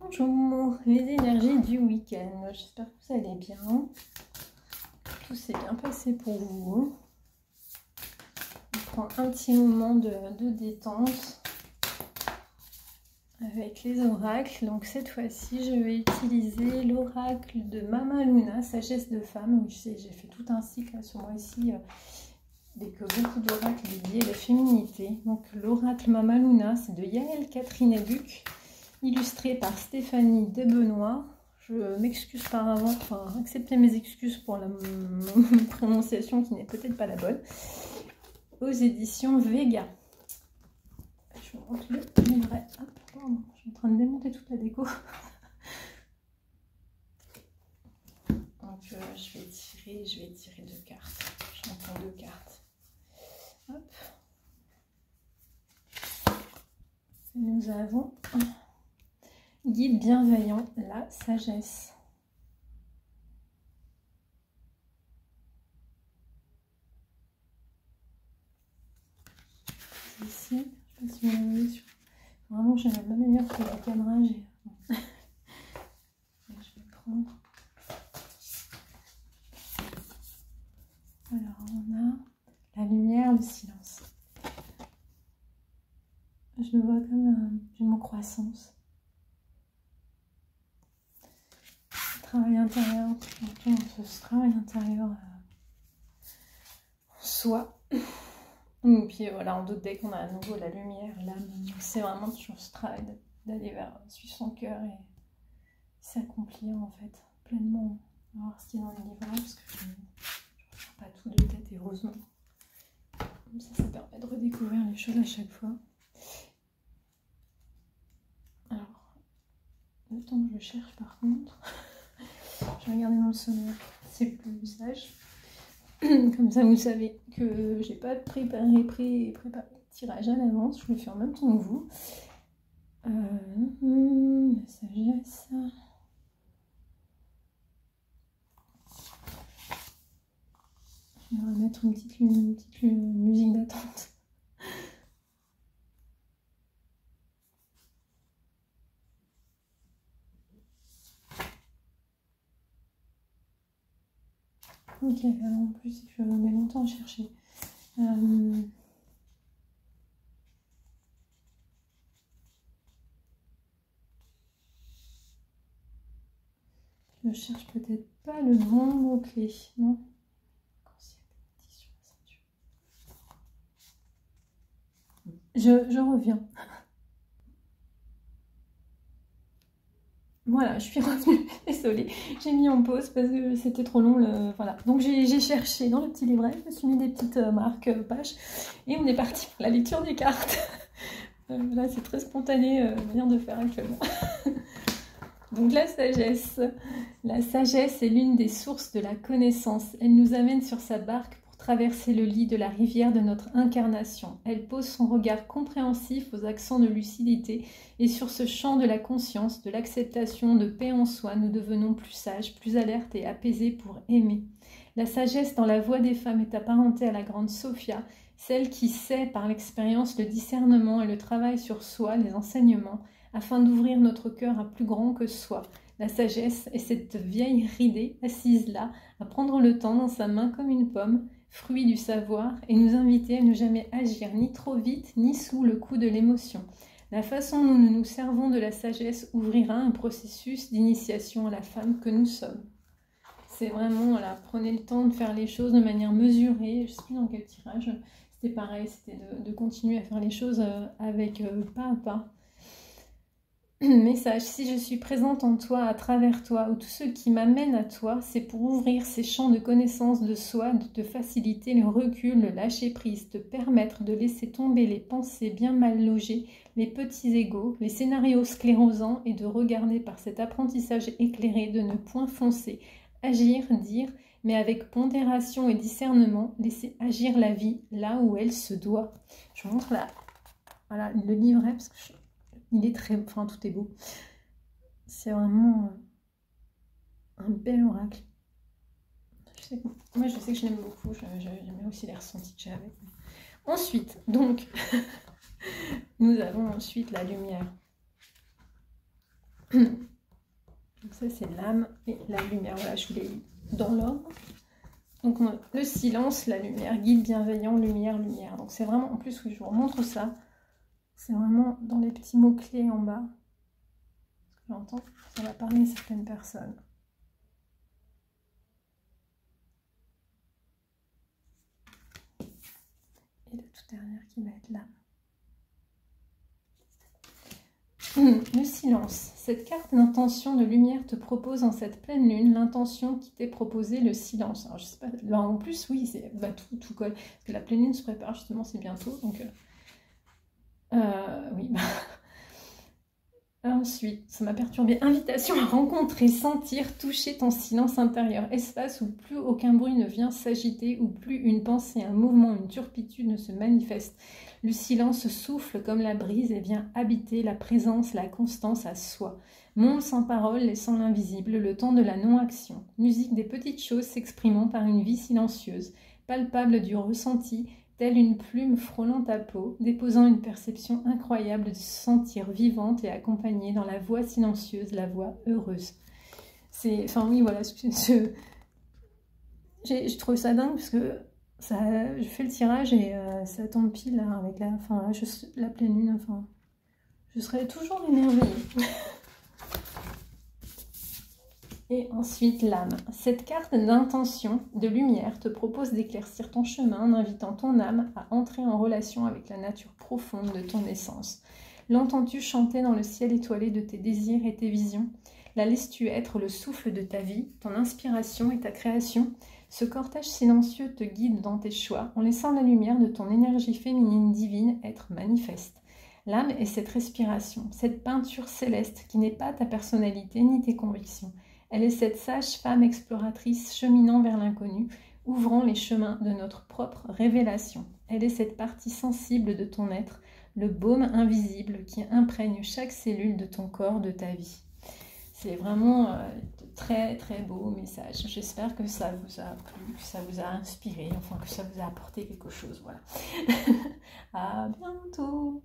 Bonjour, les énergies du week-end. J'espère que vous allez bien. Tout s'est bien passé pour vous. On prend un petit moment de détente avec les oracles. Donc cette fois-ci, je vais utiliser l'oracle de Mama Luna, sagesse de femme. Oui, j'ai fait tout un cycle là, sur moi ici, avec beaucoup d'oracles dédiés à la féminité. Donc l'oracle Mama Luna, c'est de Yael Catherine Ebuc, illustré par Stéphanie Desbenoît. Je m'excuse par avance, enfin acceptez mes excuses pour la prononciation qui n'est peut-être pas la bonne. Aux éditions Vega. Je vous montre le livret. Hop, pardon, je suis en train de démonter toute la déco. Donc je vais tirer deux cartes. J'en prends deux cartes. Hop. Nous avons guide bienveillant, la sagesse. Ici, je ne sais pas si vous l'avez sur... Vraiment, j'ai la même manière que la caméra. Je vais prendre. Alors, on a la lumière, le silence. Je le vois comme du mot croissance. Travail intérieur, ce travail intérieur en soi. Et puis voilà, en d'autres decks, on a à nouveau la lumière, l'âme. C'est vraiment toujours ce travail d'aller vers suivre son cœur et s'accomplir en fait pleinement. On va voir ce qu'il y a dans les livres parce que je ne regarde pas tout de tête, heureusement. Comme ça permet de redécouvrir les choses à chaque fois. Alors, le temps que je cherche par contre, je vais regarder dans le sommaire, c'est plus sage. Comme ça, vous savez que j'ai pas préparé le tirage à l'avance, je le fais en même temps que vous. La sagesse. Je vais remettre une petite musique d'attente. Ok, alors en plus, je mets longtemps à chercher. Je cherche peut-être pas le bon mot-clé, non? Je reviens. Voilà, je suis revenue, désolée, j'ai mis en pause parce que c'était trop long, voilà. Donc j'ai cherché dans le petit livret, je me suis mis des petites marques pages et on est parti pour la lecture des cartes. Là c'est très spontané, rien de faire actuellement. Donc la sagesse est l'une des sources de la connaissance, elle nous amène sur sa barque pour traverser le lit de la rivière de notre incarnation. Elle pose son regard compréhensif aux accents de lucidité et sur ce champ de la conscience, de l'acceptation, de paix en soi, nous devenons plus sages, plus alertes et apaisés pour aimer. La sagesse dans la voix des femmes est apparentée à la grande Sophia, celle qui sait par l'expérience le discernement et le travail sur soi, les enseignements, afin d'ouvrir notre cœur à plus grand que soi. La sagesse est cette vieille ridée assise là, à prendre le temps dans sa main comme une pomme, fruit du savoir, et nous inviter à ne jamais agir ni trop vite, ni sous le coup de l'émotion. La façon dont nous nous servons de la sagesse ouvrira un processus d'initiation à la femme que nous sommes. C'est vraiment, voilà, prenez le temps de faire les choses de manière mesurée. Je ne sais plus dans quel tirage, c'était pareil, c'était de continuer à faire les choses avec pas à pas. Message, si je suis présente en toi, à travers toi, ou tout ce qui m'amène à toi, c'est pour ouvrir ces champs de connaissance de soi, de te faciliter le recul, le lâcher-prise, te permettre de laisser tomber les pensées bien mal logées, les petits égos, les scénarios sclérosants et de regarder par cet apprentissage éclairé de ne point foncer, agir, dire, mais avec pondération et discernement, laisser agir la vie là où elle se doit. Je vous montre là, voilà, le livret parce que il est très... Enfin, tout est beau. C'est vraiment un bel oracle. Moi, je sais que je l'aime beaucoup. J'aime aussi les ressentis que j'ai avec. Ensuite, donc, nous avons ensuite la lumière. Donc ça c'est l'âme et la lumière, voilà, je vous l'ai eu dans l'ordre. Donc le silence, la lumière, guide bienveillant, lumière, lumière. Donc c'est vraiment, en plus oui, je vous remontre ça, c'est vraiment dans les petits mots-clés en bas. J'entends, ça va parler à certaines personnes. Et la toute dernière qui va être l'âme. Le silence. Cette carte d'intention de lumière te propose en cette pleine lune l'intention qui t'est proposée, le silence. Alors je sais pas, là en plus oui, bah, tout colle. Parce que la pleine lune se prépare justement, c'est bientôt. Donc oui. Bah. Ensuite, ça m'a perturbé. Invitation à rencontrer, sentir, toucher ton silence intérieur. Espace où plus aucun bruit ne vient s'agiter, où plus une pensée, un mouvement, une turpitude ne se manifeste. Le silence souffle comme la brise et vient habiter la présence, la constance à soi. Monde sans parole, laissant l'invisible, le temps de la non-action. Musique des petites choses s'exprimant par une vie silencieuse, palpable du ressenti, telle une plume frôlant ta peau, déposant une perception incroyable de se sentir vivante et accompagnée dans la voix silencieuse, la voix heureuse. C'est, enfin oui, voilà, je trouve ça dingue parce que ça, je fais le tirage et ça tombe pile là, avec la, enfin, là, la pleine lune, enfin, je serais toujours émerveillée. Et ensuite l'âme. Cette carte d'intention, de lumière, te propose d'éclaircir ton chemin en invitant ton âme à entrer en relation avec la nature profonde de ton essence. L'entends-tu chanter dans le ciel étoilé de tes désirs et tes visions? La laisses-tu être le souffle de ta vie, ton inspiration et ta création? Ce cortège silencieux te guide dans tes choix en laissant la lumière de ton énergie féminine divine être manifeste. L'âme est cette respiration, cette peinture céleste qui n'est pas ta personnalité ni tes convictions. Elle est cette sage femme exploratrice cheminant vers l'inconnu, ouvrant les chemins de notre propre révélation. Elle est cette partie sensible de ton être, le baume invisible qui imprègne chaque cellule de ton corps, de ta vie. C'est vraiment de très très beaux messages. J'espère que ça vous a plu, que ça vous a inspiré, enfin que ça vous a apporté quelque chose. Voilà. À bientôt.